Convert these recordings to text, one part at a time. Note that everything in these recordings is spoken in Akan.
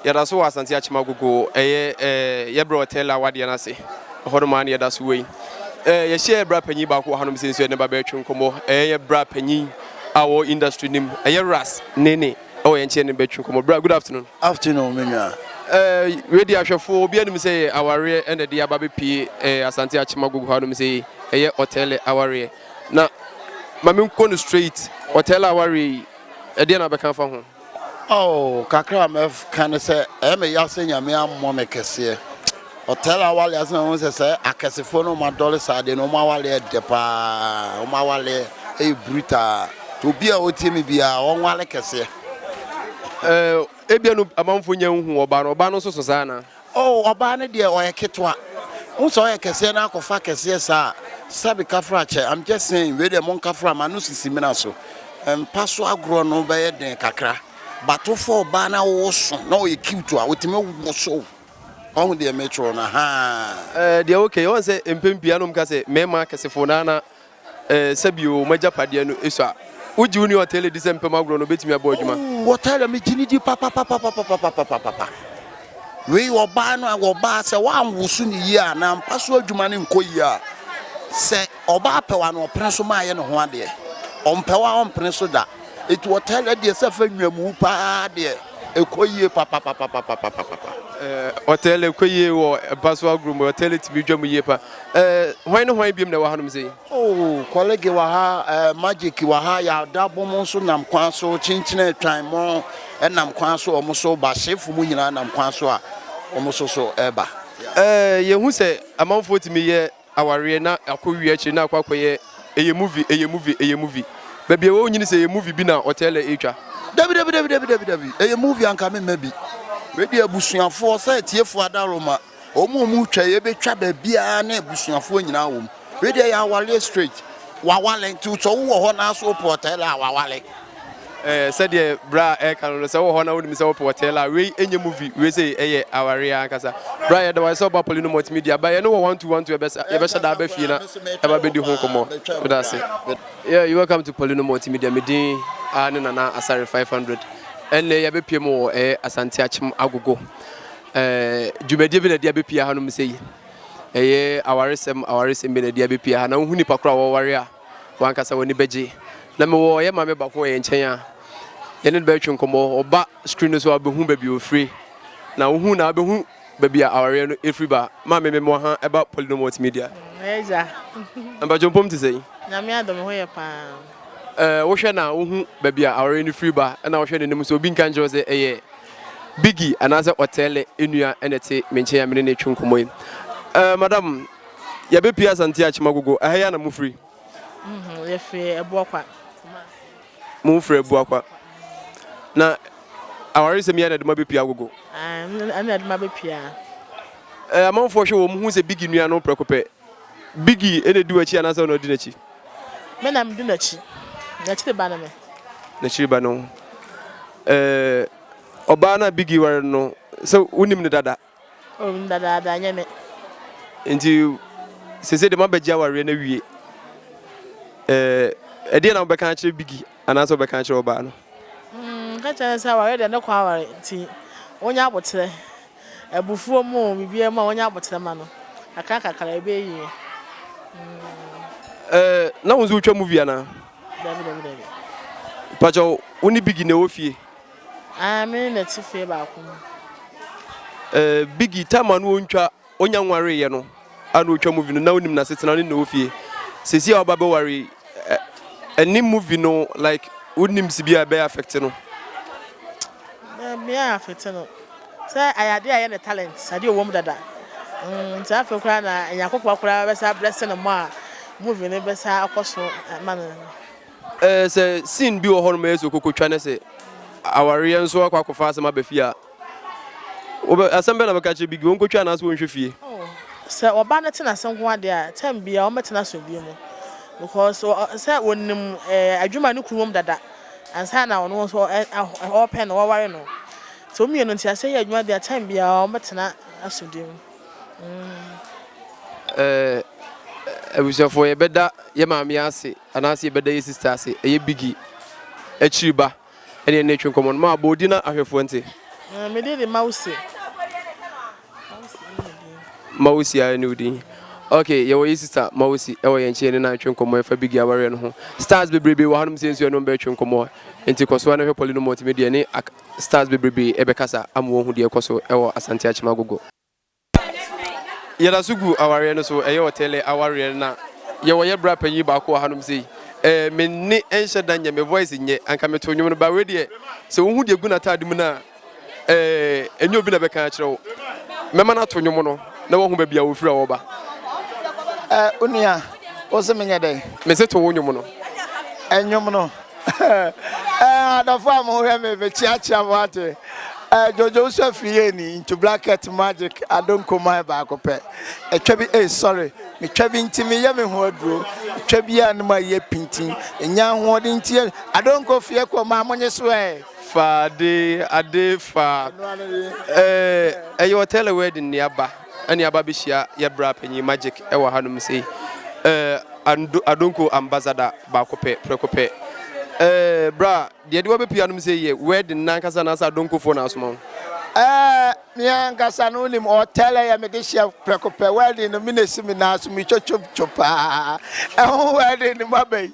yada so asante achimagogo yebro Oteele awade na se hono man yada so we ye share bra panyi ba ko hanom sensu ne ba ba atwe nkomo ye bra panyi awo industry nim ras nene ye nche ne ba atwe nkomo bra good afternoon menwa radio ahwefo obi anim say aware ene de aba be pie asante achimagogo hanom say ye Oteele aware na mami ko no straight Oteele aware e de na be kan fa ho. Oh, kakra mef kan say me yase nyame ammo me kese Oteele awale asan won say akesefo no ma dollar sade no ma wale de pa o ma wale bruta to bia otimi bia won wale kese ebia no amanfo nya hu oba no so sana oh oba ne de oyeketwa won so oyekese na akofa kese sa sabi kafra che I'm just saying we de mon kafra ma no sisi mina so paso agro no be ye den kakra bato for ba na wo so na o cute a otimi wo so on the metro na ha de okay won say empempia no mka say mema kesefo na sabio majapade no eso uji uni Oteele di sempe magro no betimi abo adwuma Oteele me jini di papa we oba no oba se wa nwusu ni yi a na mpaso adwuma ne nkoyi a se oba pewa no prenso ma ye no ho ade ompewa omprenso da etu Oteele de se fa nwamu pa de ekoyi papa Oteele ekoyi wo paso agro mo Oteele tibi dwamu ye pa hwan no hwan biem na wa hanom sei oh colleague wa ha magic wa ha ya dabo mo so nam kwan so chinchine twan mo nam kwan so omo so ba chef mu nyina nam kwan so a omo so eba ye hu se amanfo timi ye aware na akowi achi na akwakoye eye movie baby wo nyini se ye movie bi na Oteele etwa dabi eye movie anka me mabi we di abusuafo say tiefo adaroma omo twa ye betwa ba bia na abusuafo nyina wom we di ya wale straight wa wale tu so wo ho na so Oteele a wa wale said the bra kan no se wo ho na woni mi se wo Oteele a we enye movie we say eye aware ankasa bra ya da wa so ba Poleeno Multimedia ba ye no 121 ye be sha da ba fie na e ba be di ho komo that's it. Yeah, you welcome to Poleeno Multimedia me din ane na asare 500 and ye be pie mo asante achim agogo djumedie bi na dia be pie ha no mi sei awaresem bi na dia be pie ha na hu ni pakra wo ware a wankasa woni beje na me wo ye ma me ba ko ye nchen a ye ne be twen komo oba screen so abehu ba bi ofri na wo hu na abehu ba bi a aware no efri ba ma me mo ha e ba Poleeno Multimedia eja amba jompom ti sei na me adom ho ye pa wo hwe na wo hu ba bi a aware no free ba na wo hwe ne nim so obi nkan je say eye Biggie anaze Oteele enua enete menche ya mene ne twen komo yi madam ya be pia asante achimagogo ya na mu free ye free ebuakwa mu free ebuakwa na awari se miya na de ma be pia agogo ana de ma be pia amanfo hwe wo mu hu se Biggie nua no prekope Biggie ene di wachi anaze no di nachi me na mdi nachi nachi ba na me nachi ba no oba na Biggie ware no so unim ne dada o dada nyame nti se de ma bagya ware na wie ede na be kan kire Biggie anaso be kan kire oba no ka chan sa ware de ne kwa ware nti onya abotre ebufuo mu bibia ma onya abotre ma no aka kakara ebe yi na unzu twa movie ana dabi pacho uni Biggie na ofie me na tife ba ko Biggie tama no ontwa onya nware ye no ana otwa movie no na onim na setena no na ofie sesi a oba be ware any movie no like onim sibia be affect no me affect no say ayade aye ne talent ade owom dada nta afa kura na yakokwa kura be sa blessing no ma movie ne be sa akoso man say scene bi wo ho no ma yeso kokotwa ne say aware enso akwa kofa asema be fie a asembe na baka che Biggie won kotwa na so won hwe fie say oba na tena senko ade a time bia o metena so bi mu because say wonim adwuma ne kurom dada ansa na ono so open no ware no so mi no ntia say adwuma de time bia o metena asodi mu ebusefo ye beda ye maami ase anase ye beda ye sister ase ye Biggie achiriba ene ne twen common ma bodi na ahwefo nte Me did the mouse. Mausi ya nudi. Okay, your sister Mausi, our yenchine na chunkomo fa bigi aware no ho. Stars bebrebe wo hanum sensu no be chunkomo. Enti koso na Poleeno Multimedia ni stars bebrebe ebekasa amwo hu de koso ewo Asante Achimagogo. Yeda sugu aware no so eye Oteele aware na ye wo ye bra panyi ba ko hanum sei. Me ni enhye danya me voice nye anka me to nwum no ba we de se wo hu de gu na tade mu na enyo bi na be kan kire wo. Mema na to nwum no na wo hu ba bia wo fira wo ba. Unia, what's the meaning day? Mese to wonyo no. Enyom no. The farm who have me chiacha wate. Jojo Sophie into Blacket Magic. I don't come my back up. Sorry. Me traveling to me yami wardrobe. Trebia and my year painting. And young warding tear. I don't go fear for my money swear. Fade ade fa. You Oteele wedding nearby. Ani ababishia ya bra penyi magic ewa hanum sei adonko ambassador ba kope prekope bra de de wabe pianum sei ye wedding nan kasa na sa adonko fo na asoma mi ankasa no nim Oteele ya me de shia prekope wedding no mi na simi na asumi chochopa wedding ni mabe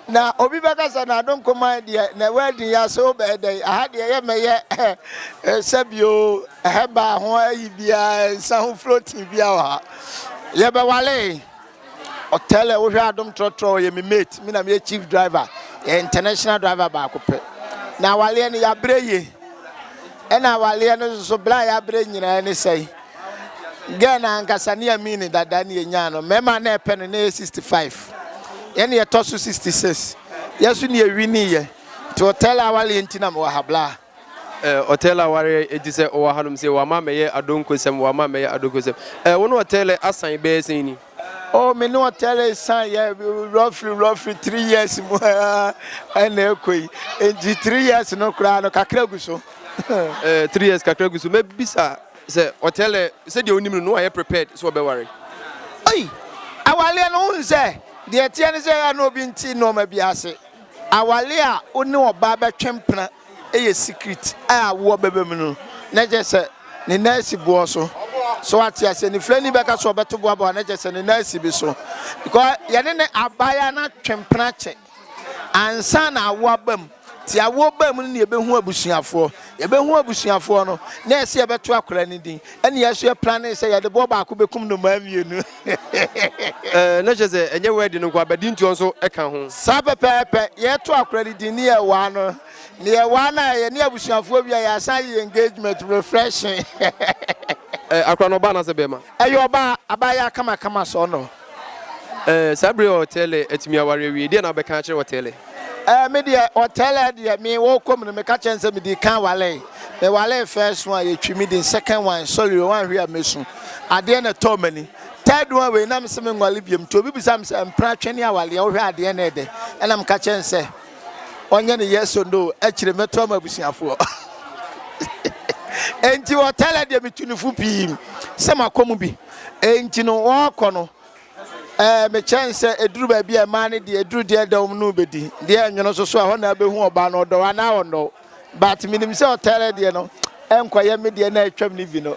na obi bakasa na adonko man de na wedding ya so be dey aha de ye me ye sabio heba ho ayi bia sa ho floating bia wa ye be wale Oteele wo hwa adom trotro ye me mate me na me chief driver international driver ba kope na wale ni ya breye ena wale no so bla ya bre nyina ni sei gana ankasa ne amini dada ne nya no mema na epe no na 65 ene ye tosu 66 yesu ne ewini ye to Oteele wale ntina mo habla Oteele aware ejise o hanum se wa ma meye adonko sem wa ma meye adonko sem wono Oteele asan be sen ni oh me no Oteele san ye roughly 3 years mo and ekoi enji 3 years no kra no kakra guso 3 years kakra guso me bisa se Oteele se de onim no aye prepared so be worry ai awale no unse de tie ne se ya no obi nti no ma biase awale a oni oba be twempena eye secret a wo bebe mu no na je se ne nurse bo so atia se ne flani be ka so beto bo aba na je se ne nurse bi so because ye ne abaya na twempena che ansa na wo abam ti awo bam ne ye be hu abusuafo ye be hu abusuafo no na ese ye beto akora ne din ene ye so ye plan se ye de bo ba ko bekum no ma mienu na je se enye wedding no kwa bedi ntu onso e kan ho sa pepepe ye to akora ne din ne ye wa no ne ye wa na ye ne abusuafo bia ya san ye engagement refreshing akora no ba na se be ma ayo ba abaya kama so no sabre Oteele etimi aware wi de na be kan kire Oteele me de Oteele de me wo kom no me ka chense me di kan wale me wale first one ye twi me di second one sorry one hwe amesu ade na to mani third one we na me se me ngwale biem to obi bisa me se mpra twene awale wo hwe ade na ede na me ka chense onye ne yeso no a kire meto ma busuafo enti Oteele de me tunufu pi se makomu bi enti no wo kono me chance eduru ba bia ma ne de eduru de dom no bedi de enwono so a ho na be hu oba no do wa na wono but minim se Oteele de no enkoye me de na atwam ni bi no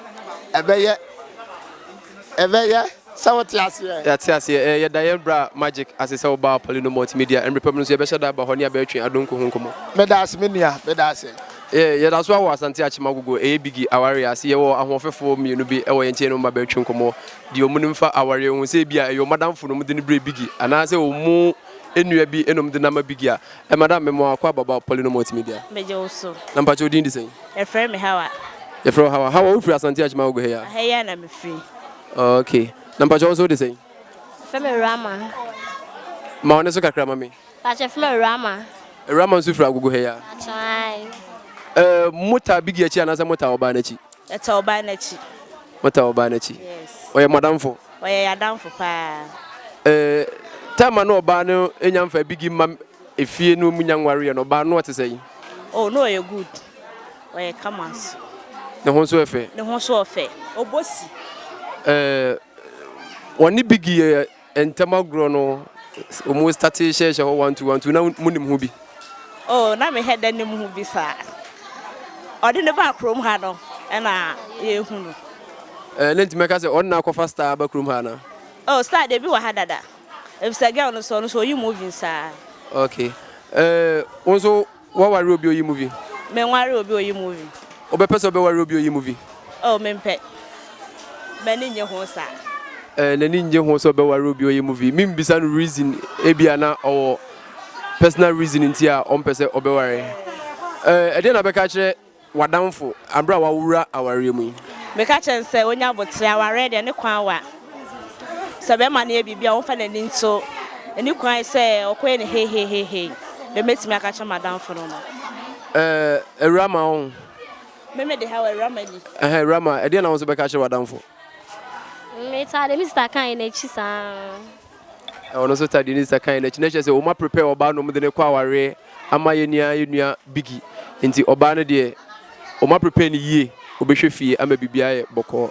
ebeye sawoti ase ya ti ase ye da bra magic ase se oba Poleeno Multimedia and republic so ye be shada ba ho ne ba atwen adonko hunkomo me da ase me nua me da ase ye da so awo Asante Achimagogo bigi aware ase ye wo ahofefo mienu bi e wo yenche no ma ba atwen komo di omunim fa aware hu se bia e yo madamfo no mde ne bre bigi ana se omu enua bi enom de na ma bigi a e madam me mo akwa baba Poleeno Multimedia Meje oso namba cho din disen e frame me hawa how we free Asante Achimagogo here heya na me free okay namba cho so disen frame Rama ma one so kakra ma me pa che frame Rama so free agogo here chai mota bigi achi ana se mota oba na chi eta oba na chi mota oba na chi yes oye madamfo oye yadamfo pa tama no oba no enyamfa bigi mam efie no munyanware no oba no otesei oh no oye good oye kamas ne ho so efe obosi woni bigi entamagro no omo start share ho 1 2 1 2 na munim ho bi oh na me head anim ho bi sa ɔde ne ba krom ha no ɛna yɛhu no ne ntimeka sɛ ɔno na akɔfa star ba krom ha na oh star de bi wɔ ha dada efisɛ girl no so oyi movie saa okay wonso waware obi oyi movie me nware obi oyi movie obepɛ sɛ obɛware obi oyi movie oh mempɛ mani nye ho saa nani nje ho sɛ obɛware obi oyi movie mimbisa no reason ebia na ɔwɔ personal reason nti a ɔmpɛ sɛ obɛware ɛde na bɛka kyerɛ wadamfo abra wawura aware mu meka kyɛn sɛ onya botre aware de ne kwan wa sɛ bɛma ne bibia wo fa n'ani nto ani kwan sɛ ɔkɔɛ ne he de metimi aka kyerɛ madamfo no Rama on meme de ha Rama ni Rama ɛde na wo sɛ bɛka kyerɛ wadamfo Meta de Mr. Kan na chi sa ono so tadi ni sakan na chi na kyerɛ sɛ o ma prepare oba no mu de ne kwa aware ama yenua bigi nti oba no de o ma prepare ni yie obehwe fie ama bibia yɛ bɔkɔ